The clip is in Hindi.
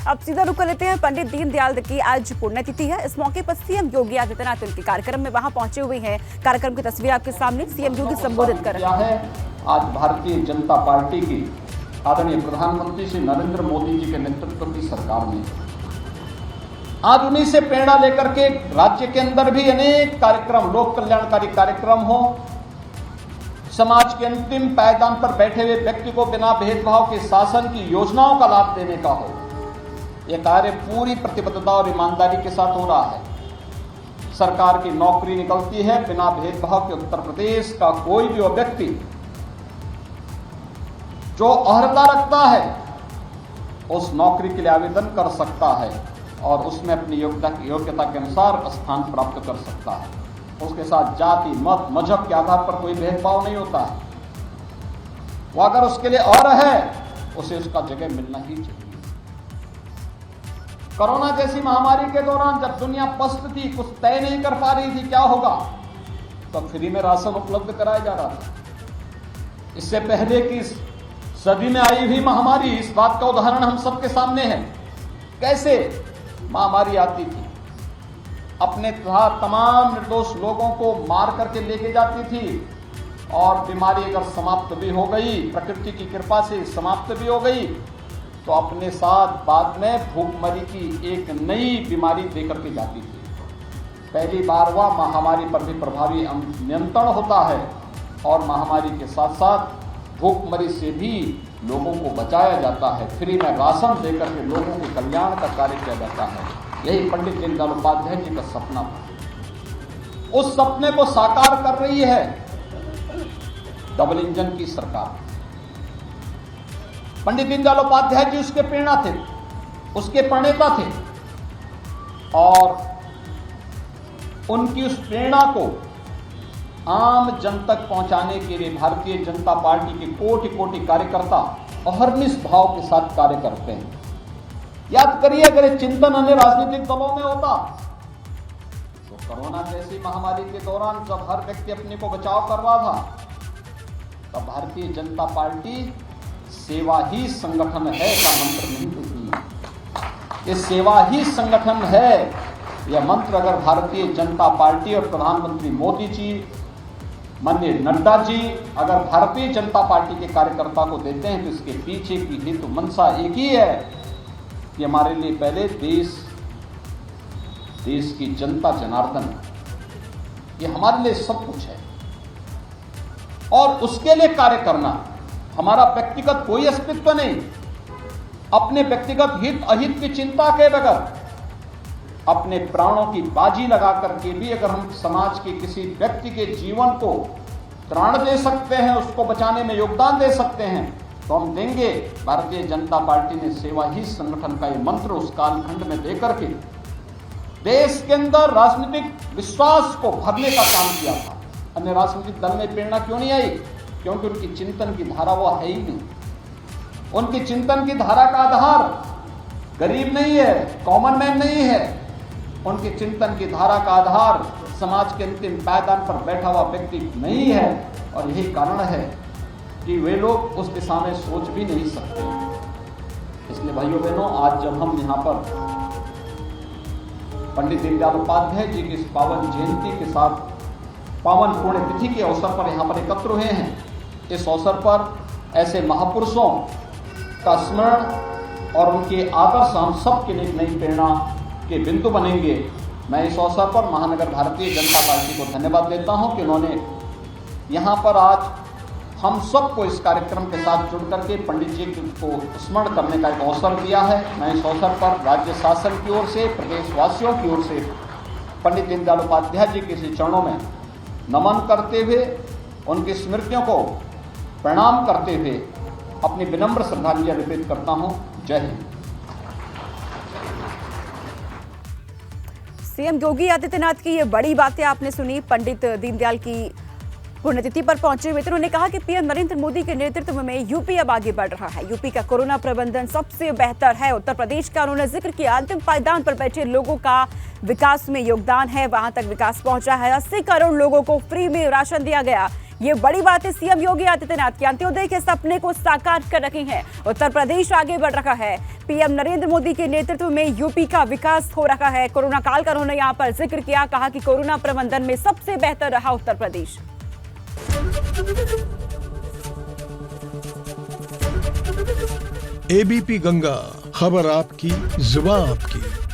अब सीधा रुख कर लेते हैं पंडित दीनदयाल की आज पुण्यतिथि है। इस मौके पर सीएम योगी आदित्यनाथ उनके कार्यक्रम में वहां पहुंचे हुए हैं। कार्यक्रम की तस्वीर आपके सामने, सीएम योगी संबोधित कर रहे हैं। आज भारतीय जनता पार्टी की आदरणीय प्रधानमंत्री श्री नरेंद्र मोदी जी के नेतृत्व की सरकार ने आज उन्हीं से प्रेरणा लेकर के राज्य के अंदर भी अनेक कार्यक्रम, लोक कल्याणकारी कार्यक्रम हो, समाज के अंतिम पायदान पर बैठे हुए व्यक्ति को बिना भेदभाव के शासन की योजनाओं का लाभ देने का हो। यह कार्य पूरी प्रतिबद्धता और ईमानदारी के साथ हो रहा है। सरकार की नौकरी निकलती है बिना भेदभाव के। उत्तर प्रदेश का कोई भी व्यक्ति जो अर्हता रखता है उस नौकरी के लिए आवेदन कर सकता है और उसमें अपनी योग्यता के अनुसार स्थान प्राप्त कर सकता है। उसके साथ जाति, मत, मजहब के आधार पर कोई भेदभाव नहीं होता है। वो अगर उसके लिए अर्ह है उसे उसका जगह मिलना ही चाहिए। कोरोना जैसी महामारी के दौरान जब दुनिया पस्त थी, कुछ तय नहीं कर पा रही थी क्या होगा, तो फ्री में राशन उपलब्ध कराया जा रहा था। इससे पहले की सदी में आई हुई महामारी, इस बात का उदाहरण हम सबके सामने है। कैसे महामारी आती थी, अपने तमाम निर्दोष लोगों को मार करके लेके जाती थी और बीमारी अगर समाप्त भी हो गई, प्रकृति की कृपा से समाप्त भी हो गई, तो अपने साथ बाद में भूखमरी की एक नई बीमारी देकर के जाती थी। पहली बार वह महामारी पर भी प्रभावी नियंत्रण होता है और महामारी के साथ साथ भूखमरी से भी लोगों को बचाया जाता है। फ्री में राशन देकर के लोगों के कल्याण का कार्य किया जाता है। यही पंडित दीनदयाल उपाध्याय जी का सपना था। उस सपने को साकार कर रही है डबल इंजन की सरकार। पंडित दीनदयाल उपाध्याय जी उसके प्रेरणा थे, उसके प्रणेता थे और उनकी उस प्रेरणा को आम जन तक पहुंचाने के लिए भारतीय जनता पार्टी के कोटि कोटि कार्यकर्ता अहर्निश भाव के साथ कार्य करते हैं। याद करिए, अगर ये चिंतन अन्य राजनीतिक दलों में होता तो कोरोना जैसी महामारी के दौरान जब हर व्यक्ति अपने को बचाव कर रहा था, तब भारतीय जनता पार्टी सेवा ही संगठन है का मंत्र नहीं देती। ये सेवा ही संगठन है, यह मंत्र अगर भारतीय जनता पार्टी और प्रधानमंत्री मोदी जी, माननीय नड्डा जी अगर भारतीय जनता पार्टी के कार्यकर्ता को देते हैं तो इसके पीछे की हेतु मंशा एक ही है कि हमारे लिए पहले देश की जनता जनार्दन, ये हमारे लिए सब कुछ है और उसके लिए कार्य करना। हमारा व्यक्तिगत कोई अस्तित्व नहीं। अपने व्यक्तिगत हित अहित की चिंता के बगैर अपने प्राणों की बाजी लगा करके भी अगर हम समाज के किसी व्यक्ति के जीवन को त्राण दे सकते हैं, उसको बचाने में योगदान दे सकते हैं, तो हम देंगे। भारतीय जनता पार्टी ने सेवा ही संगठन का ये मंत्र उस कालखंड में देकर के देश के अंदर राजनीतिक विश्वास को भरने का काम किया था। अन्य राजनीतिक दल में प्रेरणा क्यों नहीं आई? क्योंकि उनकी चिंतन की धारा वो है ही नहीं। उनकी चिंतन की धारा का आधार गरीब नहीं है, कॉमन मैन नहीं है। उनके चिंतन की धारा का आधार समाज के अंतिम पायदान पर बैठा हुआ व्यक्ति नहीं है और यही कारण है कि वे लोग उस दिशा में सोच भी नहीं सकते। इसलिए भाइयों बहनों, आज जब हम यहाँ पर पंडित दीनदयाल उपाध्याय जी की इस पावन जयंती के साथ पावन पुण्यतिथि के अवसर पर यहाँ पर एकत्र हुए हैं, इस अवसर पर ऐसे महापुरुषों का स्मरण और उनके आदर्श हम सब के लिए नई प्रेरणा के बिंदु बनेंगे। मैं इस अवसर पर महानगर भारतीय जनता पार्टी को धन्यवाद देता हूं कि उन्होंने यहाँ पर आज हम सबको इस कार्यक्रम के साथ जुड़ करके पंडित जी को स्मरण करने का एक अवसर दिया है। मैं इस अवसर पर राज्य शासन की ओर से, प्रदेशवासियों की ओर से पंडित दीनदयाल उपाध्याय जी के श्री चरणों में नमन करते हुए, उनकी स्मृतियों को प्रणाम करते हुए अपनी विनम्र श्रद्धांजलि अर्पित करता हूं। जय हिंद। सीएम योगी आदित्यनाथ की ये बड़ी बातें आपने सुनी। पंडित दीनदयाल की पुण्यतिथि पर पहुंचे हुए थे। उन्होंने कहा कि पीएम नरेंद्र मोदी के नेतृत्व में यूपी अब आगे बढ़ रहा है। यूपी का कोरोना प्रबंधन सबसे बेहतर है। उत्तर प्रदेश का उन्होंने जिक्र किया, अंतिम पायदान पर बैठे लोगों का विकास में योगदान है, वहां तक विकास पहुंचा है। 80 करोड़ लोगों को फ्री में राशन दिया गया। ये बड़ी बात है सीएम योगी आदित्यनाथ की अंत्योदय के सपने को साकार कर रहे हैं। उत्तर प्रदेश आगे बढ़ रहा है। पीएम नरेंद्र मोदी के नेतृत्व में यूपी का विकास हो रहा है। कोरोना काल का उन्होंने यहाँ पर जिक्र किया, कहा कि कोरोना प्रबंधन में सबसे बेहतर रहा उत्तर प्रदेश। एबीपी गंगा, खबर आपकी, जुबान आपकी।